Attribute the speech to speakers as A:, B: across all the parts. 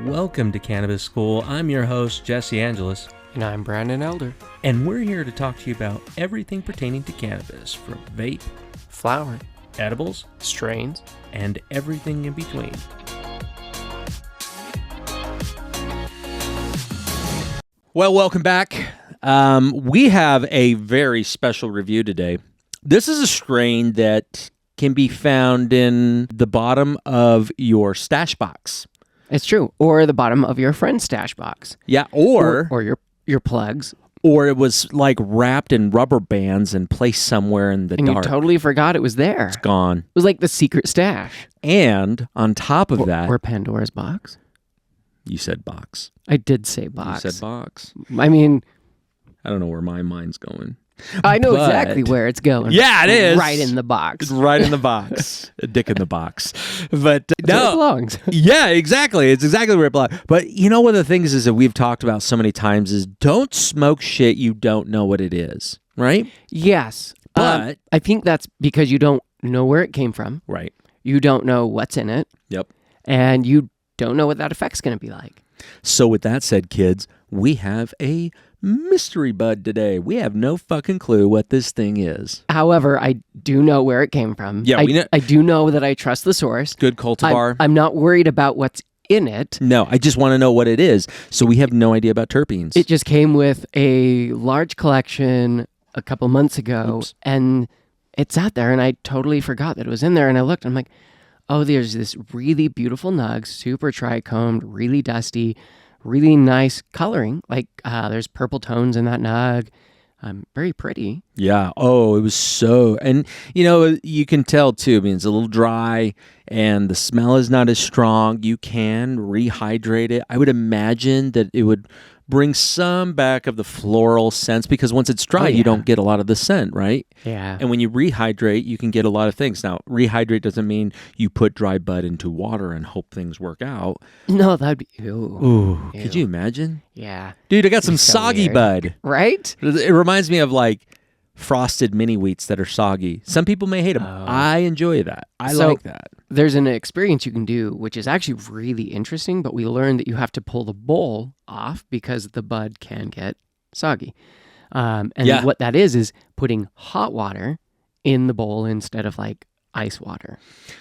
A: Welcome to Cannabis School. I'm your host, Jesse Angeles.
B: And I'm Brandon Elder.
A: And we're here to talk to you about everything pertaining to cannabis, from vape,
B: Flower,
A: edibles,
B: strains,
A: and everything in between.
C: Well, welcome back. We have a very special review today. This is a strain that can be found in the bottom of your stash box.
B: It's true. Or the bottom of your friend's stash box.
C: Yeah, or
B: your plugs.
C: Or it was like wrapped in rubber bands and placed somewhere in the
B: And
C: dark.
B: you totally forgot it was there.
C: It's gone.
B: It was like the secret stash.
C: And on top of that...
B: Or Pandora's box.
C: You said box.
B: I did say box.
C: You said box.
B: I mean...
C: I don't know where my mind's going.
B: I know exactly where it's going.
C: Yeah, it is.
B: Right in the box.
C: It's right in the box. A dick in the box. But
B: That's where it belongs.
C: Yeah, exactly. It's exactly where it belongs. But you know, one of the things is that we've talked about so many times is don't smoke shit you don't know what it is, right?
B: Yes.
C: But
B: I think that's because you don't know where it came from.
C: Right.
B: You don't know what's in it.
C: Yep.
B: And you don't know what that effect's going to be like.
C: So with that said, kids, we have a mystery bud today. We have no fucking clue what this thing is.
B: However, I do know where it came from.
C: Yeah, we know.
B: I do know that I trust the source.
C: Good cultivar.
B: I'm not worried about what's in it.
C: No, I just want to know what it is. So we have no idea about terpenes.
B: It just came with a large collection a couple months ago, and it sat there, and I totally forgot that it was in there, and I looked, and I'm like, oh, there's this really beautiful nug, super trichomed, really dusty, really nice coloring. Like there's purple tones in that nug. Very pretty.
C: Yeah. Oh, it was so... And, you know, you can tell, too. I mean, it's a little dry, and the smell is not as strong. You can rehydrate it. I would imagine that it would bring some back of the floral scents, because once it's dry, you don't get a lot of the scent, right?
B: Yeah.
C: And when you rehydrate, you can get a lot of things. Now, rehydrate doesn't mean you put dry bud into water and hope things work out.
B: No, that'd be...
C: Ooh. Could you imagine?
B: Yeah.
C: Dude, I got some
B: so
C: soggy
B: weird.
C: bud.
B: Right?
C: It reminds me of like frosted mini wheats that are soggy. Some people may hate them.
B: Oh.
C: I enjoy that. I like that.
B: There's an experience you can do, which is actually really interesting, but we learned that you have to pull the bowl off because the bud can get soggy. What that is putting hot water in the bowl instead of like ice water.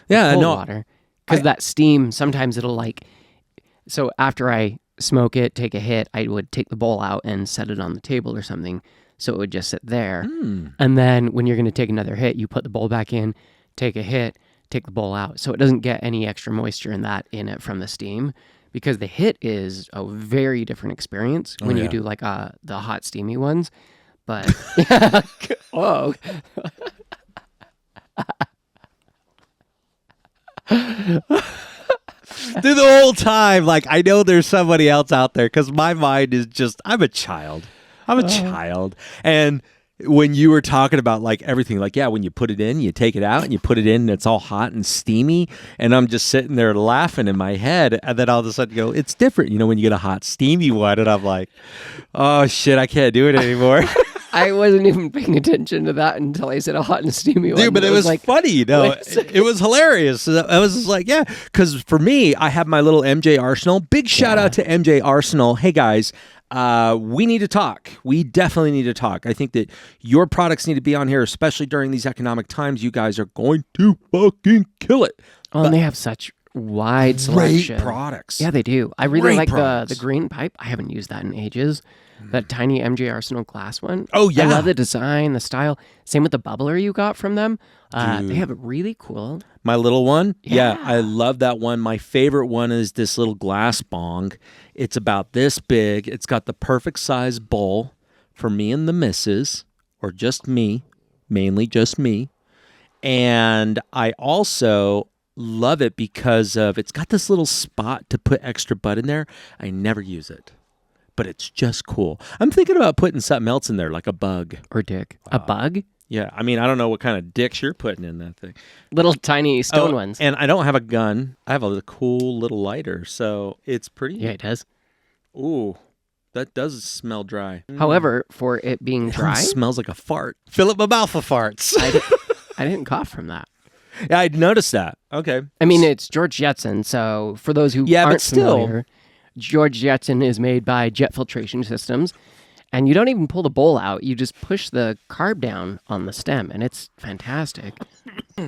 C: Yeah,
B: cold water. Because that steam, sometimes it'll like... So after I smoke it, take a hit, I would take the bowl out and set it on the table or something, so it would just sit there. And then when you're going to take another hit, you put the bowl back in, take a hit, take the bowl out, so it doesn't get any extra moisture in it from the steam, because the hit is a very different experience when you do like the hot steamy ones. But whoa.
C: Through the whole time, like, I know there's somebody else out there, because my mind is just, I'm a child. And when you were talking about like everything, like, yeah, when you put it in, you take it out and you put it in and it's all hot and steamy. And I'm just sitting there laughing in my head. And then all of a sudden you go, it's different, you know, when you get a hot, steamy one. And I'm like, oh shit, I can't do it anymore.
B: I wasn't even paying attention to that until I said a hot and steamy one.
C: Dude, but it was like, funny, you know. It was hilarious. I was just like, yeah, because for me, I have my little MJ Arsenal. Big shout out to MJ Arsenal. Hey, guys, we need to talk. We definitely need to talk. I think that your products need to be on here, especially during these economic times. You guys are going to fucking kill it.
B: Oh, and they have such wide selection.
C: Great products.
B: Yeah, they do. I really like
C: products.
B: the green pipe. I haven't used that in ages. That tiny MJ Arsenal glass one.
C: Oh, yeah.
B: I love the design, the style. Same with the bubbler you got from them. They have a really cool...
C: My little one?
B: Yeah.
C: I love that one. My favorite one is this little glass bong. It's about this big. It's got the perfect size bowl for me and the missus, or just me, mainly just me. And I also love it because of it's got this little spot to put extra bud in there. I never use it, but it's just cool. I'm thinking about putting something else in there, like a bug.
B: Or dick. A bug?
C: Yeah, I mean, I don't know what kind of dicks you're putting in that thing.
B: Little tiny stone ones.
C: And I don't have a gun. I have a cool little lighter, so it's pretty.
B: Yeah, it does.
C: Ooh, that does smell dry.
B: However, for it being dry...
C: It smells like a fart. Fill up my mouth with farts.
B: I didn't cough from that.
C: Yeah, I noticed that. Okay.
B: I mean, it's George Jetson, so for those who
C: Yeah,
B: aren't
C: but still,
B: familiar, George Jetson is made by Jet Filtration Systems. And you don't even pull the bowl out. You just push the carb down on the stem, and it's fantastic.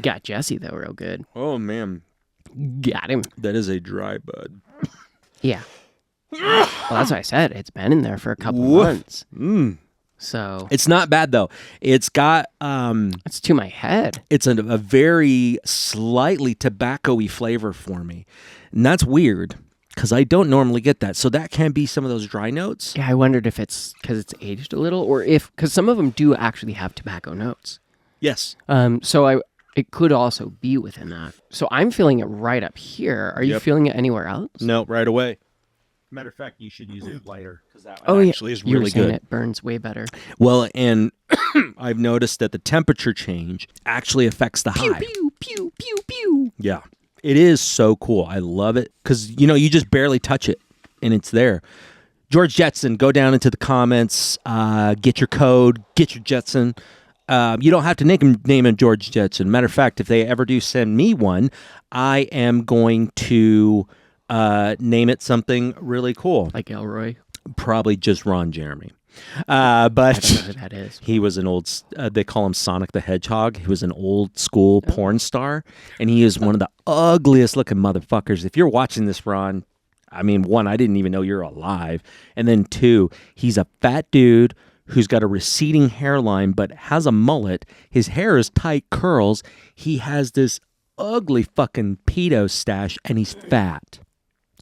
B: Got Jesse, though, real good.
C: Oh, man.
B: Got him.
C: That is a dry bud.
B: Yeah. Well, that's what I said. It's been in there for a couple months. So
C: it's not bad, though. It's got...
B: it's to my head.
C: It's a very slightly tobacco-y flavor for me. And that's weird. Because I don't normally get that. So that can be some of those dry notes.
B: Yeah, I wondered if it's because it's aged a little or if... Because some of them do actually have tobacco notes.
C: Yes.
B: So it could also be within that. So I'm feeling it right up here. Are you feeling it anywhere else?
C: No, right away.
D: Matter of fact, you should use it lighter because that
C: Actually is
B: you were
C: really
B: saying
C: good.
B: It burns way better.
C: Well, and I've noticed that the temperature change actually affects the high.
B: Pew, pew, pew, pew.
C: Yeah. It is so cool. I love it because, you just barely touch it and it's there. George Jetson, go down into the comments, get your code, get your Jetson. You don't have to name him George Jetson. Matter of fact, if they ever do send me one, I am going to name it something really cool.
B: Like Elroy?
C: Probably just Ron Jeremy. But
B: I don't know who that is.
C: he was an old, they call him Sonic the Hedgehog. He was an old school porn star, and he is one of the ugliest looking motherfuckers. If you're watching this, Ron, I mean, one, I didn't even know you're alive. And then two, he's a fat dude who's got a receding hairline, but has a mullet. His hair is tight curls. He has this ugly fucking pedo stash, and he's fat.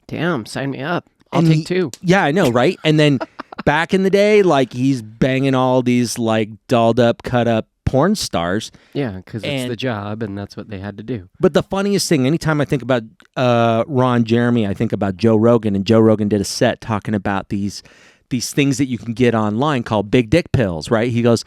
B: Damn, sign me up. I'll take two.
C: Yeah, I know, right? And then back in the day, like, he's banging all these, like, dolled up, cut up porn stars.
B: Yeah, because it's the job, and that's what they had to do.
C: But the funniest thing, anytime I think about Ron Jeremy, I think about Joe Rogan, and Joe Rogan did a set talking about these things that you can get online called big dick pills, right? He goes,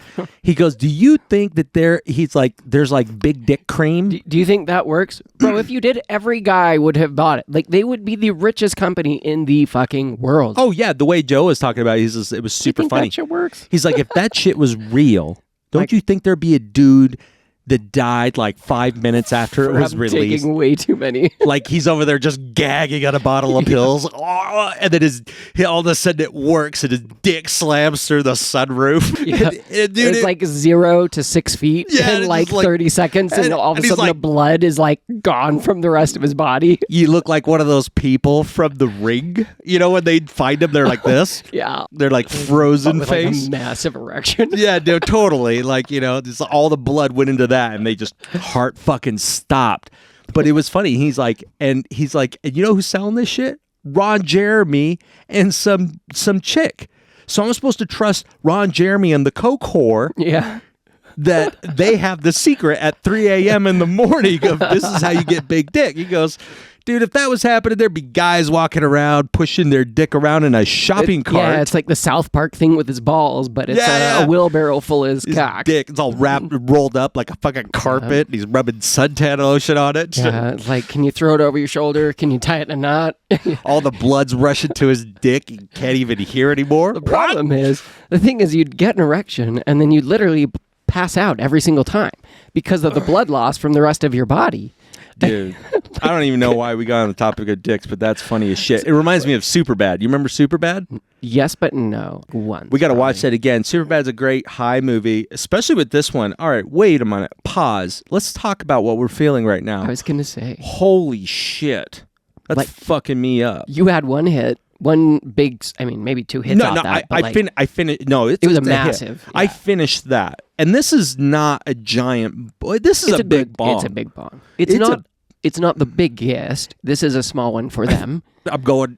C: do you think that there's like big dick cream?
B: Do you think that works? Bro, if you did, every guy would have bought it. Like, they would be the richest company in the fucking world.
C: Oh, yeah. The way Joe was talking about it, it was super
B: you think
C: funny.
B: That shit works?
C: He's like, if that shit was real, don't you think there'd be a dude that died like 5 minutes after it was released?
B: Taking way too many.
C: Like, he's over there just gagging on a bottle of pills, and then all of a sudden it works, and his dick slams through the sunroof.
B: Yeah. It's like 0 to 6 feet in like 30 seconds, and all of a sudden the blood is like gone from the rest of his body.
C: You look like one of those people from The Ring. When they find him, they're like this.
B: Yeah.
C: They're like frozen
B: with
C: face.
B: Like a massive erection.
C: Yeah, no, totally. Like, just all the blood went into that, and they just heart fucking stopped. But it was funny. He's like, and you know who's selling this shit? Ron Jeremy and some chick. So I'm supposed to trust Ron Jeremy and the coke whore.
B: Yeah.
C: That they have the secret at 3 a.m. in the morning of this is how you get big dick. He goes, dude, if that was happening, there'd be guys walking around pushing their dick around in a shopping cart.
B: Yeah, it's like the South Park thing with his balls, but it's a wheelbarrow full of his cock.
C: Dick. It's all wrapped, rolled up like a fucking carpet. He's rubbing suntan lotion on it.
B: Yeah, it's like, can you throw it over your shoulder? Can you tie it in a knot?
C: All the blood's rushing to his dick. He can't even hear anymore.
B: The problem is, the thing is, you'd get an erection, and then you'd literally pass out every single time because of the blood loss from the rest of your body.
C: Dude, I don't even know why we got on the topic of dicks, but that's funny as shit. It reminds me of Superbad. You remember Superbad?
B: Yes, but no. Once.
C: We got to watch that again. Superbad's a great high movie, especially with this one. All right, wait a minute. Pause. Let's talk about what we're feeling right now.
B: I was going to say.
C: Holy shit. That's like, fucking me up.
B: You had one hit. One big, maybe two hits off that.
C: I finished. No, it
B: was a massive.
C: Yeah. I finished that, and this is not a giant. This is a big bong.
B: It's a big bong. It's not the biggest. This is a small one for them.
C: I'm going.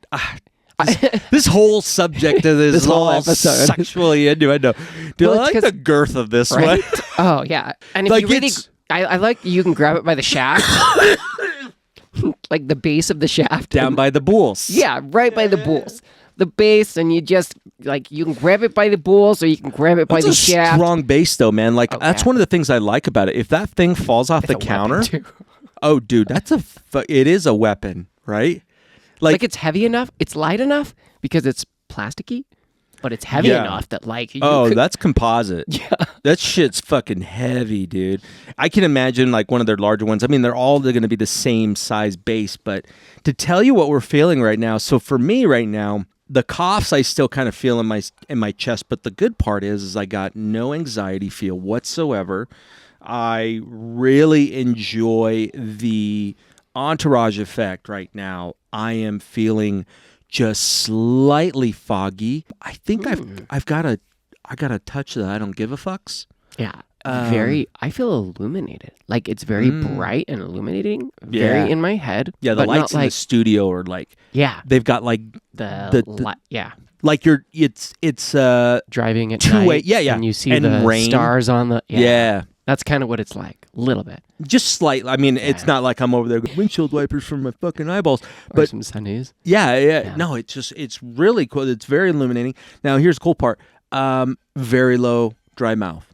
C: This whole subject of this whole episode sexually innuendo. Dude, I like the girth of this one.
B: Oh yeah, and if like you really, I like you can grab it by the shaft. Like the base of the shaft.
C: Down by the balls.
B: Yeah, right by the balls. The base, and you just, like, you can grab it by the balls or you can grab it by the shaft.
C: That's a strong base, though, man. Like, that's one of the things I like about it. If that thing falls off the counter. Oh, dude, it is a weapon, right?
B: Like, it's heavy enough, it's light enough, because it's plasticky. but it's heavy
C: Yeah.
B: enough that like you
C: Oh,
B: could-
C: that's composite.
B: yeah.
C: That shit's fucking heavy, dude. I can imagine like one of their larger ones. I mean, they're going to be the same size base, but to tell you what we're feeling right now. So for me right now, the coughs I still kind of feel in my chest, but the good part is I got no anxiety feel whatsoever. I really enjoy the entourage effect right now. I am feeling just slightly foggy. I think I've got a touch that I don't give a fucks.
B: Yeah. I feel illuminated. Like it's very bright and illuminating. Very in my head.
C: Yeah, the
B: but
C: lights
B: not
C: in
B: like,
C: the studio are like
B: yeah.
C: they've got like
B: Yeah.
C: like it's
B: Driving at
C: two-way-
B: night.
C: yeah, yeah.
B: And you see
C: And
B: the
C: rain.
B: stars on the
C: yeah.
B: That's kind of what it's like. A little bit.
C: Just slightly. I mean, it's not like I'm over there with windshield wipers from my fucking eyeballs.
B: Or
C: But
B: some sunnies.
C: yeah. No, it's really cool. It's very illuminating. Now, here's the cool part. Very low dry mouth.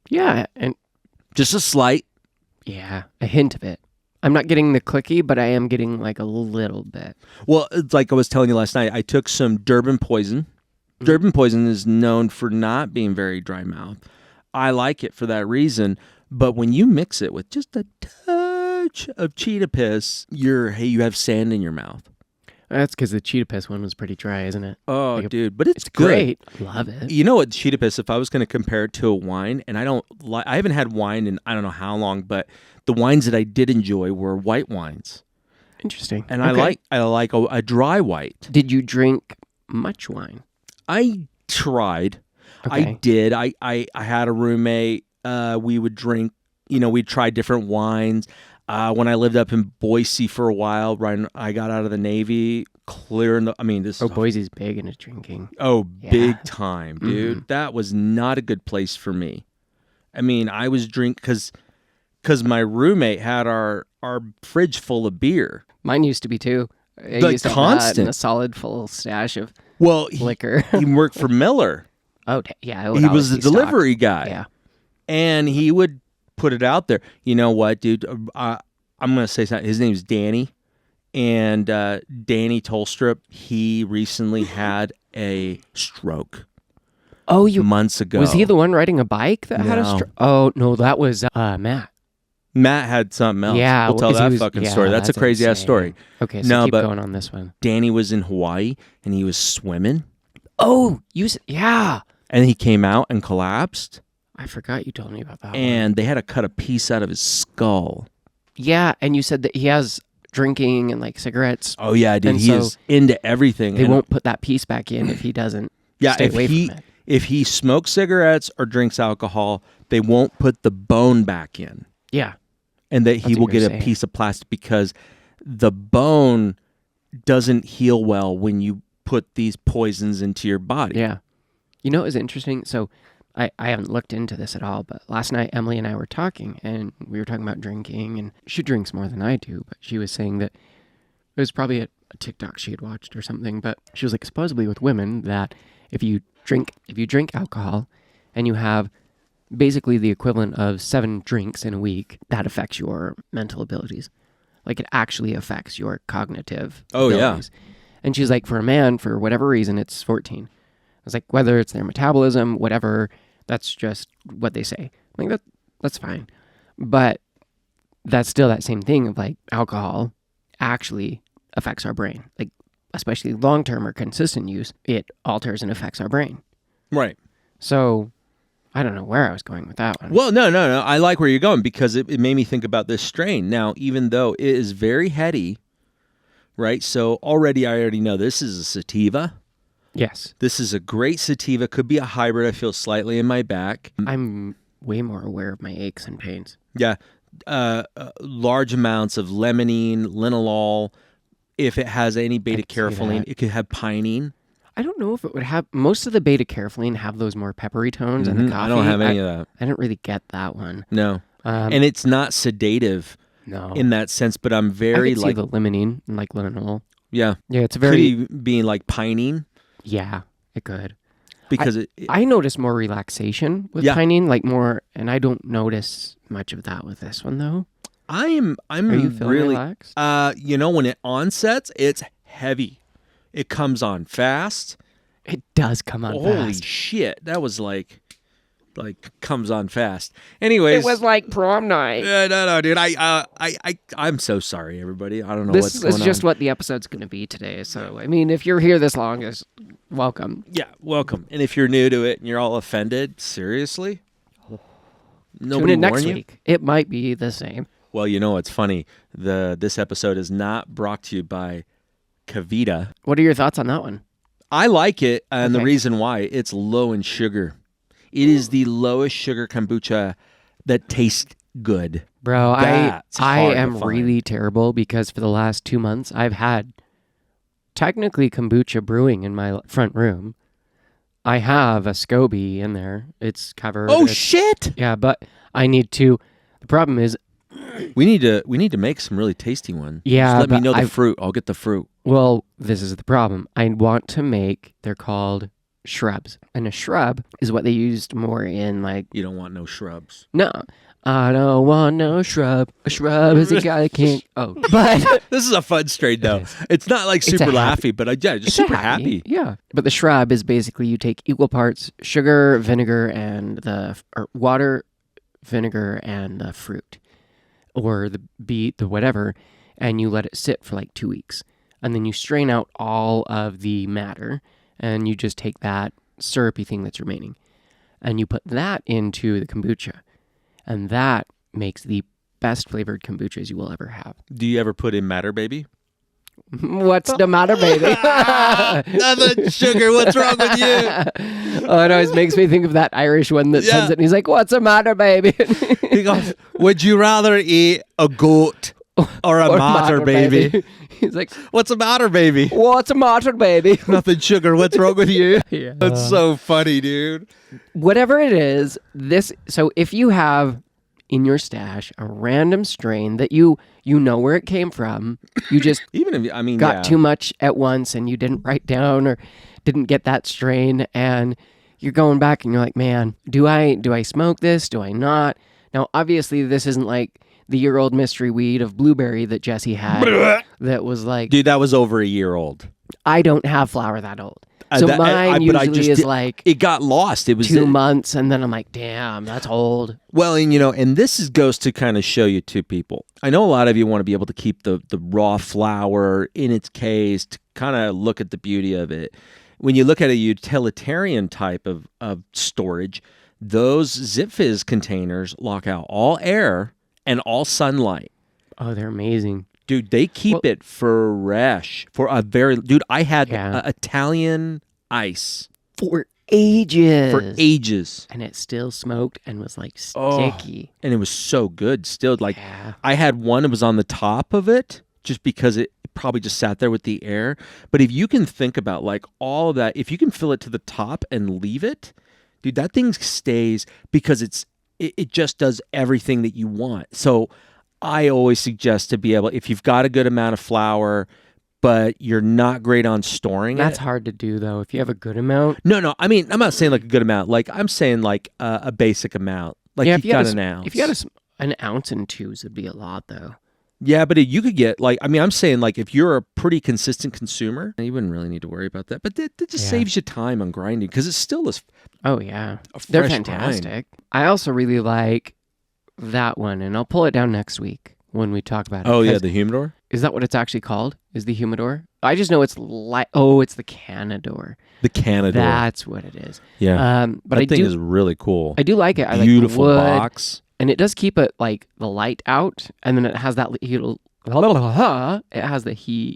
B: Yeah. And
C: Just a slight.
B: yeah, a hint of it. I'm not getting the clicky, but I am getting like a little bit.
C: Well, it's like I was telling you last night, I took some Durban poison. Durban poison is known for not being very dry mouth. I like it for that reason. But when you mix it with just a touch of cheetah piss, you have sand in your mouth.
B: That's because the cheetah piss one was pretty dry, isn't it?
C: Oh,
B: Like
C: dude, but it's good.
B: Great. Love it.
C: You know what, cheetah piss, if I was going to compare it to a wine, and I haven't had wine in I don't know how long, but the wines that I did enjoy were white wines.
B: Interesting.
C: And
B: Okay.
C: I like a dry white.
B: Did you drink much wine?
C: I tried. I
B: Okay.
C: did. I had a roommate. We would drink, we'd try different wines. When I lived up in Boise for a while, right when I got out of the Navy, this
B: Oh,
C: is
B: Boise's big into drinking.
C: big
B: Yeah.
C: time, dude. That was not a good place for me. I mean, I was because my roommate had our fridge full of beer.
B: Mine used to be too. I
C: Like
B: used to have that and
C: constant.
B: a solid full stash of
C: Well,
B: liquor.
C: he worked for Miller.
B: Oh, yeah. It would
C: He
B: always
C: was the
B: be stocked.
C: delivery guy.
B: Yeah.
C: And he would put it out there. You know what, dude? I'm going to say something. His name's Danny. And Danny Tolstrup, he recently had a stroke
B: Oh,
C: months ago.
B: was he the one riding a bike that had a
C: No.
B: stroke? Oh, no, that was Matt.
C: Matt had something else.
B: Yeah,
C: We'll tell
B: because he
C: that
B: was-
C: fucking
B: yeah,
C: story. That's a
B: that's
C: crazy-ass
B: insane.
C: story.
B: Okay, so
C: No,
B: keep
C: but-
B: going on this one.
C: Danny was in Hawaii, and he was swimming.
B: Oh, yeah.
C: And he came out and collapsed.
B: I forgot you told me about that one.
C: And they had to cut a piece out of his skull.
B: Yeah, and you said that he has drinking and like cigarettes.
C: Oh, yeah, dude.
B: And
C: He
B: so
C: is into everything.
B: They
C: And-
B: won't put that piece back in if he doesn't
C: Yeah,
B: stay away from it.
C: if he smokes cigarettes or drinks alcohol, they won't put the bone back in.
B: Yeah.
C: And that he
B: That's
C: will
B: what you're
C: get a
B: saying.
C: piece of plastic because the bone doesn't heal well when you put these poisons into your body.
B: Yeah. You know, it was interesting. So I haven't looked into this at all, but last night Emily and I were talking and we were talking about drinking, and she drinks more than I do, but she was saying that it was probably a TikTok she had watched or something, but she was like, supposedly with women, that if you drink alcohol and you have basically the equivalent of 7 drinks in a week, that affects your mental abilities. Like it actually affects your cognitive abilities. And she's like, for a man, for whatever reason, it's 14. I was like, whether it's their metabolism, whatever, that's just what they say. I'm like, that's fine. But that's still that same thing of like alcohol actually affects our brain. Like, especially long-term or consistent use, it alters and affects our brain.
C: Right.
B: So I don't know where I was going with that one.
C: Well, no. I like where you're going because it made me think about this strain. Now, even though it is very heady, right? So I already know this is a sativa.
B: Yes.
C: This is a great sativa. Could be a hybrid. I feel slightly in my back.
B: I'm way more aware of my aches and pains.
C: Yeah. Large amounts of limonene, linalool. If it has any beta carotene, it could have pinene.
B: I don't know if it would have, most of the beta carotene have those more peppery tones and the coffee.
C: I don't have any of that.
B: I didn't really get that one.
C: No. And it's not sedative
B: No.
C: in that sense, but I'm
B: I
C: very
B: could see the limonene and like linalool.
C: yeah.
B: Yeah, it's
C: Could
B: very,
C: even be like pinene
B: yeah, it could.
C: because
B: I notice more relaxation with
C: Yeah.
B: pinene, like more, and I don't notice much of that with this one though.
C: I'm
B: Are you feeling
C: really
B: relaxed?
C: when it onsets, it's heavy. It comes on fast
B: It does come on
C: Holy
B: fast.
C: shit. That was like comes on fast. Anyways.
B: It was like prom night.
C: No, dude. I'm so sorry, everybody. I don't know what's
B: This
C: going
B: is
C: on.
B: just what the episode's going to be today. So, I mean, if you're here this long, welcome.
C: Yeah, welcome. And if you're new to it and you're all offended, seriously?
B: Tune
C: Nobody
B: in next
C: warned you?
B: week. It might be the same.
C: Well, you know what's funny? This episode is not brought to you by Kavita.
B: What are your thoughts on that one?
C: I like it, and the
B: Okay.
C: reason why, it's low in sugar. It is the lowest sugar kombucha that tastes good.
B: Bro,
C: That's
B: I
C: hard to
B: am
C: find.
B: really terrible because for the last 2 months, I've had technically kombucha brewing in my front room. I have a SCOBY in there. It's covered.
C: Oh,
B: It's-
C: shit!
B: Yeah, but I need to. The problem is,
C: We need to make some really tasty one.
B: Yeah,
C: Just let me
B: but
C: know the
B: I've-
C: fruit. I'll get the fruit.
B: well, this is the problem. I want to make, they're called shrubs. And a shrub is what they used more in like,
C: You don't want no shrubs.
B: no, I don't want no shrub. A shrub is a guy that can't. Oh, but
C: This is a fun strain, though. It's not like
B: It's a
C: super
B: happy-
C: laughy, but just
B: it's
C: super
B: a
C: happy.
B: Yeah. But the shrub is basically you take equal parts sugar, vinegar, and or water, vinegar, and the fruit, or the beet, the whatever, and you let it sit for like 2 weeks. And then you strain out all of the matter, and you just take that syrupy thing that's remaining, and you put that into the kombucha. And that makes the best flavored kombuchas you will ever have.
C: Do you ever put in Matter Baby?
B: What's the matter, baby?
C: Nothing, sugar. What's wrong with you?
B: Oh, it always makes me think of that Irish one that
C: Yeah.
B: sends it and he's like, what's the matter, baby?
C: He goes, would you rather eat a goat or a
B: Or
C: matter, baby?
B: He's like,
C: What's the matter, baby?
B: what's the matter, baby?
C: Nothing, sugar. What's wrong with you?
B: Yeah.
C: That's so funny, dude.
B: Whatever it is, so if you have in your stash a random strain that you know where it came from, you just
C: Even if, I mean,
B: got
C: yeah.
B: too much at once and you didn't write down or didn't get that strain, and you're going back and you're like, man, do I smoke this? Do I not? Now, obviously, this isn't like the year-old mystery weed of blueberry that Jesse had that was like,
C: Dude, that was over a year old.
B: I don't have flower that old. So mine
C: but I
B: usually
C: just
B: is
C: did-
B: like
C: It got lost. It was
B: 2 months, and then I'm like, damn, that's old.
C: Well, and this goes to kind of show you two people. I know a lot of you want to be able to keep the raw flower in its case to kind of look at the beauty of it. When you look at a utilitarian type of storage, those Zip Fizz containers lock out all air and all sunlight.
B: Oh, they're amazing.
C: Dude, they keep it fresh for a very... Dude, I had
B: Yeah.
C: Italian ice
B: For ages.
C: for ages.
B: And it still smoked and was like
C: Oh.
B: sticky.
C: And it was so good still. Like,
B: Yeah.
C: I had one that was on the top of it just because it probably just sat there with the air. But if you can think about like all of that, if you can fill it to the top and leave it, dude, that thing stays because it just does everything that you want. So I always suggest to be able, if you've got a good amount of flour, but you're not great on storing
B: That's
C: it.
B: hard to do, though. If you have a good amount.
C: No, I mean, I'm not saying like a good amount. Like I'm saying like a basic amount. Like
B: yeah,
C: you've
B: if you had
C: got
B: a,
C: an ounce.
B: If you had an ounce and twos, it'd be a lot, though.
C: Yeah, but you could get like, I mean, I'm saying like if you're a pretty consistent consumer, you wouldn't really need to worry about that. But that just
B: Yeah.
C: saves you time on grinding because it's still
B: Oh, yeah.
C: a
B: They're
C: fresh
B: fantastic. I also really like that one, and I'll pull it down next week when we talk about it.
C: Oh, yeah,
B: 'cause-
C: the humidor?
B: Is that what it's actually called? Is the humidor? I just know it's it's the Canador.
C: The Canador.
B: That's what it is.
C: Yeah.
B: But
C: that
B: I
C: thing
B: do
C: is really cool.
B: I do like it. I
C: Beautiful
B: like the wood,
C: box.
B: and it does keep it like the light out, and then it has that it has the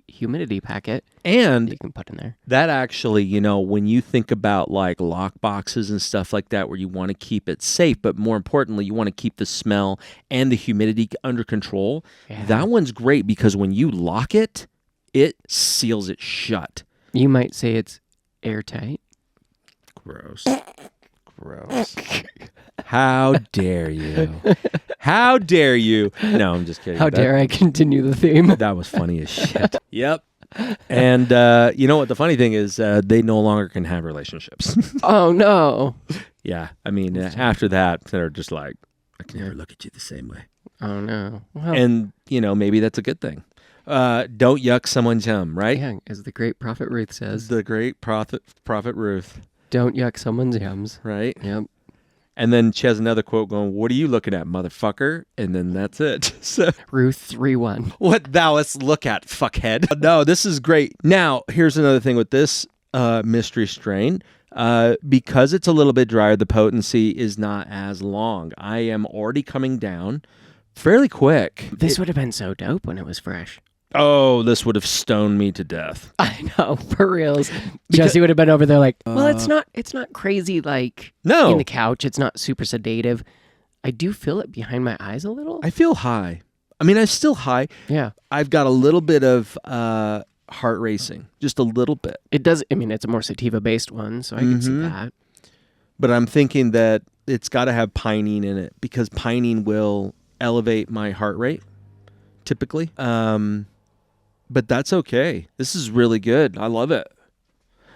B: humidity packet that
C: And
B: you can put in there.
C: that actually, when you think about like lock boxes and stuff like that, where you want to keep it safe, but more importantly, you want to keep the smell and the humidity under control.
B: Yeah.
C: That one's great because when you lock it, it seals it shut.
B: You might say it's airtight.
C: Gross. Gross. How dare you? How dare you? No, I'm just kidding.
B: How dare I continue the theme?
C: That was funny as shit. Yep. And you know what? The funny thing is they no longer can have relationships.
B: Oh, no.
C: Yeah. I mean, after that, they're just like, I can never look at you the same way.
B: Oh, no. Well,
C: And, maybe that's a good thing. Don't yuck someone's yum, right?
B: Yeah, as the great Prophet Ruth says.
C: The great prophet Ruth,
B: Don't yuck someone's yums.
C: right?
B: Yep.
C: And then she has another quote going, "What are you looking at, motherfucker?" And then that's it. So
B: Ruth 3:1.
C: what thou hast look at, fuckhead. No, this is great. Now, here's another thing with this mystery strain. Because it's a little bit drier, the potency is not as long. I am already coming down fairly quick.
B: This would have been so dope when it was fresh.
C: Oh, this would have stoned me to death.
B: I know, for reals. Jesse would have been over there like, well, it's not crazy like
C: No.
B: in the couch. It's not super sedative. I do feel it behind my eyes a little.
C: I feel high. I mean, I'm still high.
B: Yeah.
C: I've got a little bit of heart racing, just a little bit.
B: It does. I mean, it's a more sativa-based one, so I can see that.
C: But I'm thinking that it's got to have pinene in it because pinene will elevate my heart rate, typically. But that's okay. This is really good. I love it.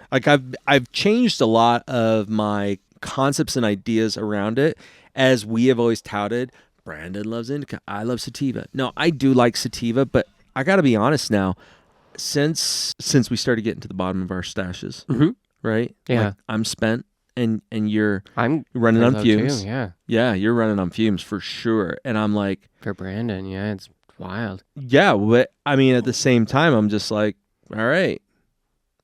C: Like I've changed a lot of my concepts and ideas around it, as we have always touted. Brandon loves indica. I love sativa. No, I do like sativa, but I got to be honest now. Since we started getting to the bottom of our stashes, right?
B: Yeah.
C: Like, I'm spent, and you're
B: I'm
C: running on fumes.
B: Too, yeah.
C: Yeah, you're running on fumes for sure. And I'm like,
B: For Brandon, yeah, it's wild.
C: yeah, but I mean, at the same time, I'm just like, all right.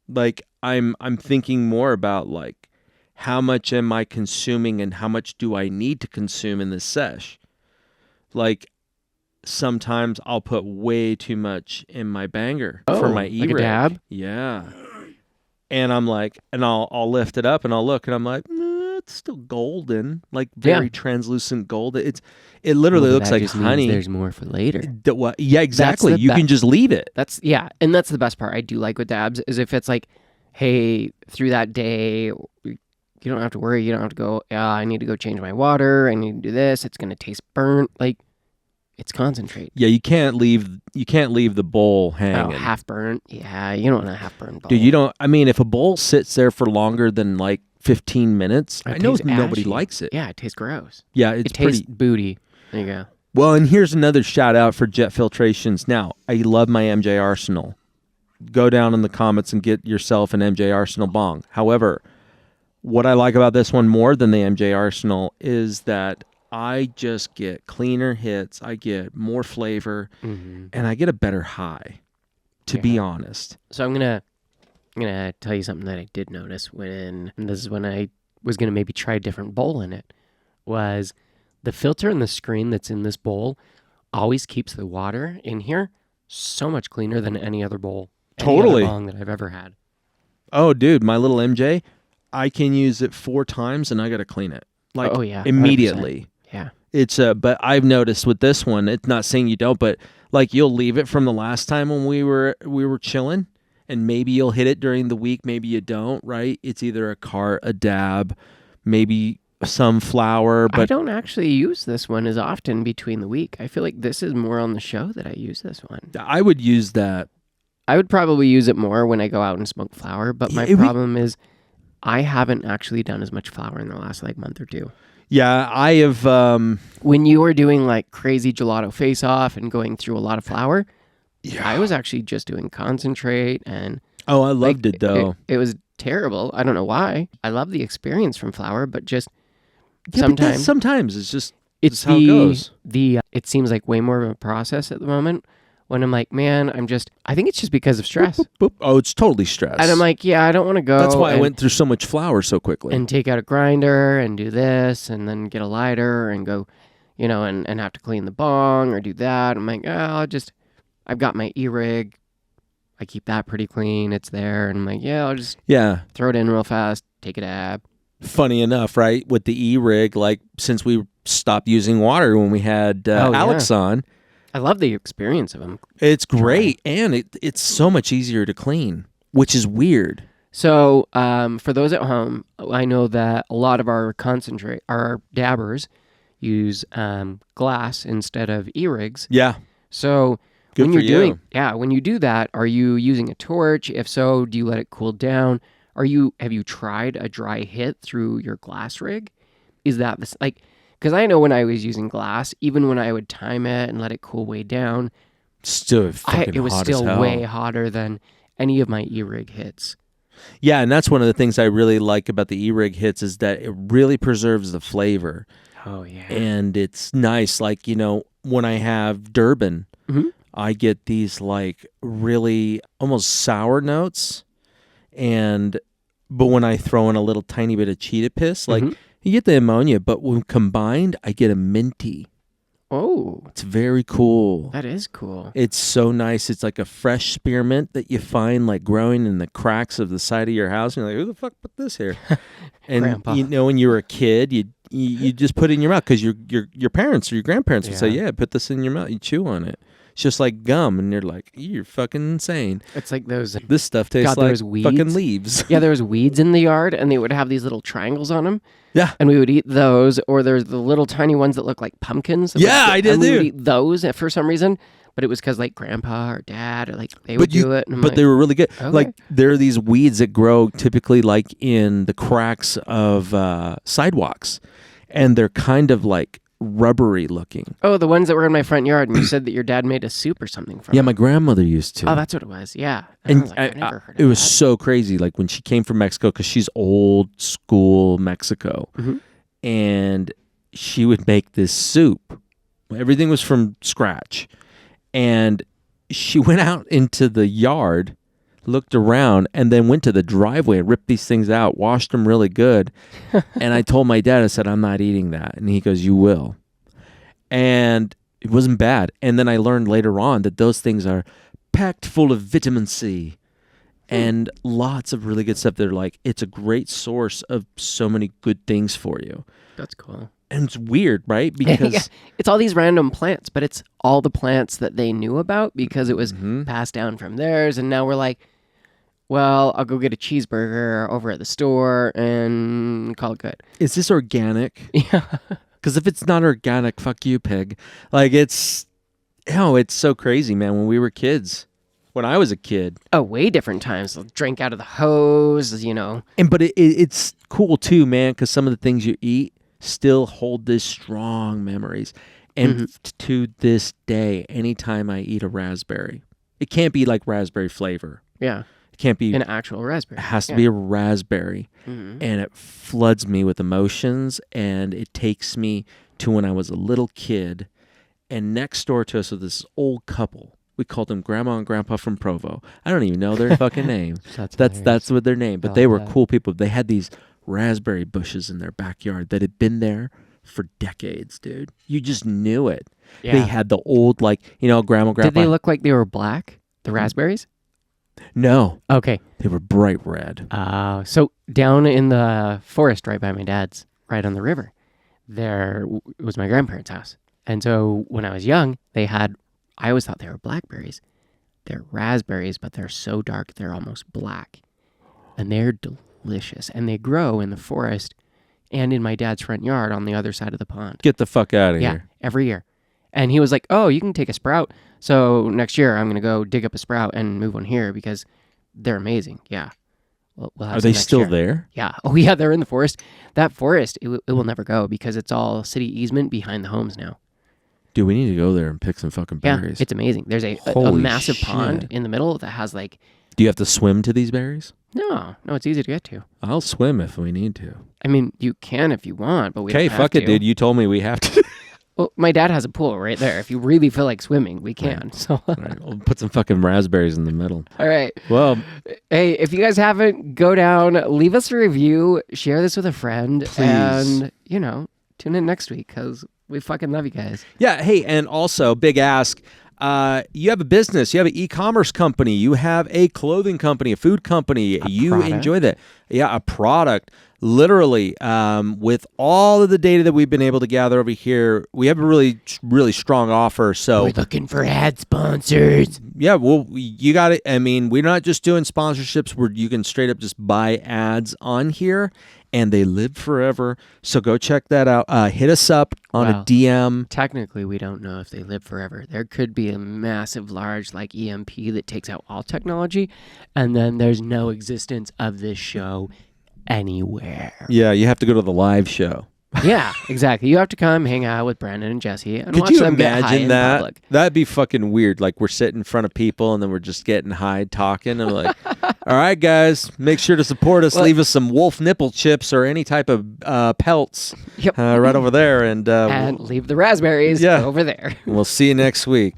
C: Like I'm thinking more about like how much am I consuming and how much do I need to consume in this sesh? Like sometimes I'll put way too much in my banger for my E-rig.
B: Like a dab?
C: Yeah. And I'm like, and I'll lift it up and I'll look and I'm like, it's still golden, like very translucent gold. It literally looks like honey.
B: There's more for later.
C: Yeah, exactly. You can just leave it.
B: And that's the best part I do like with dabs is if it's like, hey, through that day, you don't have to worry. You don't have to go, I need to go change my water. I need to do this. It's going to taste burnt. Like, it's concentrate.
C: Yeah, you can't leave the bowl hanging.
B: Oh, half burnt. Yeah, you don't want a half burnt bowl.
C: Dude, you don't. I mean, if a bowl sits there for longer than like 15 minutes, I know nobody likes it.
B: Yeah, it tastes gross.
C: Yeah,
B: it tastes booty. There you go.
C: Well, and here's another shout out for Jet Filtrations. Now, I love my MJ Arsenal. Go down in the comments and get yourself an MJ Arsenal bong. However, what I like about this one more than the MJ Arsenal is that I just get cleaner hits, I get more flavor, and I get a better high, to be honest.
B: So I'm gonna tell you something that I did notice and this is when I was gonna maybe try a different bowl in it, was the filter and the screen that's in this bowl always keeps the water in here so much cleaner than any other bowl.
C: Totally.
B: Any other bong that I've ever had.
C: Oh, dude, my little MJ, I can use it 4 times and I got to clean it. Like, immediately.
B: 100%. Yeah.
C: It's but I've noticed with this one, it's not saying you don't, but like you'll leave it from the last time when we were chilling, and maybe you'll hit it during the week, maybe you don't, right? It's either a cart, a dab, maybe some flower, but
B: I don't actually use this one as often between the week. I feel like this is more on the show that I use this one.
C: I would use that.
B: I would probably use it more when I go out and smoke flower, but my problem is I haven't actually done as much flower in the last like month or two.
C: Yeah, I have.
B: When you were doing like crazy gelato face off and going through a lot of flower, I was actually just doing concentrate and.
C: Oh, I loved it though.
B: It was terrible. I don't know why. I love the experience from flower, but just sometimes
C: it's just how it goes.
B: It seems like way more of a process at the moment. When I'm like, man, I think it's just because of stress.
C: Boop, boop, boop. Oh, it's totally stress.
B: And I'm like, yeah, I don't want to go.
C: That's why I went through so much flour so quickly.
B: And take out a grinder and do this and then get a lighter and go, and have to clean the bong or do that. I'm like, I've got my E-rig. I keep that pretty clean. It's there. And I'm like, I'll just throw it in real fast, take a dab.
C: Funny enough, right? With the E-rig, like since we stopped using water when we had Alex on,
B: I love the experience of them.
C: It's great, and it's so much easier to clean, which is weird.
B: So, for those at home, I know that a lot of our dabbers use glass instead of E-rigs.
C: Yeah.
B: So when you do that, are you using a torch? If so, do you let it cool down? Have you tried a dry hit through your glass rig? Is that because I know when I was using glass, even when I would time it and let it cool way down,
C: Still fucking
B: It was
C: hot as
B: still
C: hell.
B: way hotter than any of my e-rig hits.
C: Yeah, and that's one of the things I really like about the e-rig hits is that it really preserves the flavor.
B: Oh yeah.
C: And it's nice. Like, when I have Durban,
B: Mhm.
C: I get these like really almost sour notes. But when I throw in a little tiny bit of cheetah piss, like you get the ammonia, but when combined, I get a minty.
B: Oh,
C: It's very cool.
B: that is cool.
C: It's so nice. It's like a fresh spearmint that you find like growing in the cracks of the side of your house. And you're like, who the fuck put this here? And
B: Grandpa.
C: when you were a kid, you just put it in your mouth because your parents or your grandparents would say, yeah, put this in your mouth. You chew on it. It's just like gum, and you're like, you're fucking insane.
B: It's like those.
C: This stuff tastes
B: God,
C: like
B: those weeds.
C: fucking leaves.
B: Yeah, there was weeds in the yard, and they would have these little triangles on them.
C: Yeah.
B: And we would eat those, or there's the little tiny ones that look like pumpkins.
C: Yeah, I did
B: and we would
C: too.
B: eat those for some reason, but it was because like grandpa or dad or like they would do it. And I'm
C: But
B: like,
C: they were really good.
B: okay.
C: Like there are these weeds that grow typically like in the cracks of sidewalks, and they're kind of like rubbery looking.
B: oh, the ones that were in my front yard, and you said that your dad made a soup or something from.
C: Yeah,
B: them.
C: my grandmother used to.
B: Oh, that's what it was. Yeah.
C: And
B: I was like, I never heard of
C: it was
B: that.
C: so crazy. Like when she came from Mexico, because she's old school Mexico, and she would make this soup. Everything was from scratch, and she went out into the yard, looked around, and then went to the driveway and ripped these things out, washed them really good. And I told my dad, I said, I'm not eating that. And he goes, you will. And it wasn't bad. And then I learned later on that those things are packed full of vitamin C and lots of really good stuff. They're like, it's a great source of so many good things for you.
B: That's cool.
C: And it's weird, right? Because
B: Yeah, it's all these random plants, but it's all the plants that they knew about because it was passed down from theirs. And now we're like, well, I'll go get a cheeseburger over at the store and call it good.
C: is this organic?
B: Yeah.
C: Because if it's not organic, fuck you, pig. Like it's so crazy, man. When we were kids, when I was a kid,
B: Oh, way different times. They'll drink out of the hose,
C: but it's cool too, man. Because some of the things you eat still hold this strong memories, and to this day, anytime I eat a raspberry, it can't be like raspberry flavor.
B: Yeah.
C: It can't be.
B: An actual raspberry.
C: It has to be a raspberry, and it floods me with emotions, and it takes me to when I was a little kid, and next door to us was this old couple. We called them Grandma and Grandpa from Provo. I don't even know their fucking name. That's what their name. But they were cool people. They had these raspberry bushes in their backyard that had been there for decades, dude. You just knew it.
B: Yeah.
C: They had the old, Grandma, Grandpa.
B: Did they look like they were black, the raspberries?
C: No,
B: Okay.
C: they were bright red.
B: So down in the forest right by my dad's, right on the river, was my grandparents' house. And so when I was young, I always thought they were blackberries. They're raspberries, but they're so dark, they're almost black. And they're delicious. And they grow in the forest and in my dad's front yard on the other side of the pond.
C: Get the fuck out of
B: Yeah,
C: here.
B: every year. And he was like, oh, you can take a sprout. So next year I'm going to go dig up a sprout and move one here because they're amazing. Yeah. We'll have
C: Are
B: some
C: they
B: next
C: still
B: year.
C: there?
B: Yeah. Oh, yeah, they're in the forest. That forest, it will never go because it's all city easement behind the homes now.
C: Dude, we need to go there and pick some fucking
B: Yeah,
C: berries.
B: it's amazing. There's a
C: Holy
B: massive
C: shit.
B: pond in the middle that has like,
C: Do you have to swim to these berries?
B: no, it's easy to get to.
C: I'll swim if we need to.
B: I mean, you can if you want, but we
C: Okay,
B: don't have
C: fuck it,
B: to.
C: dude. You told me we have to.
B: Well, my dad has a pool right there. If you really feel like swimming, we can. So,
C: All right, we'll put some fucking raspberries in the middle.
B: all right.
C: Well,
B: Hey, if you guys haven't, go down, leave us a review, share this with a friend,
C: Please.
B: and, tune in next week because we fucking love you guys.
C: yeah, hey, and also, big ask. You have a business, you have an e-commerce company, you have a clothing company, a food company, you
B: product.
C: enjoy that. Yeah, a product. Literally, with all of the data that we've been able to gather over here, we have a really, really strong offer. So
B: We're looking for ad sponsors.
C: yeah, well, you got it. I mean, we're not just doing sponsorships where you can straight up just buy ads on here and they live forever. So go check that out. Hit us up on
B: Wow.
C: a DM.
B: Technically, we don't know if they live forever. There could be a massive, large, like EMP that takes out all technology, and then there's no existence of this show anywhere.
C: Yeah, you have to go to the live show.
B: Yeah, exactly. You have to come hang out with Brandon and Jesse and
C: Could
B: watch
C: you
B: them get high
C: imagine
B: in
C: that?
B: public.
C: That'd be fucking weird. Like we're sitting in front of people and then we're just getting high talking. And we're like, all right, guys, make sure to support us.
B: Well-
C: Leave us some wolf nipple chips or any type of pelts
B: Yep.
C: right over there. And
B: And leave the rasemberries
C: Yeah.
B: over there.
C: we'll see you next week.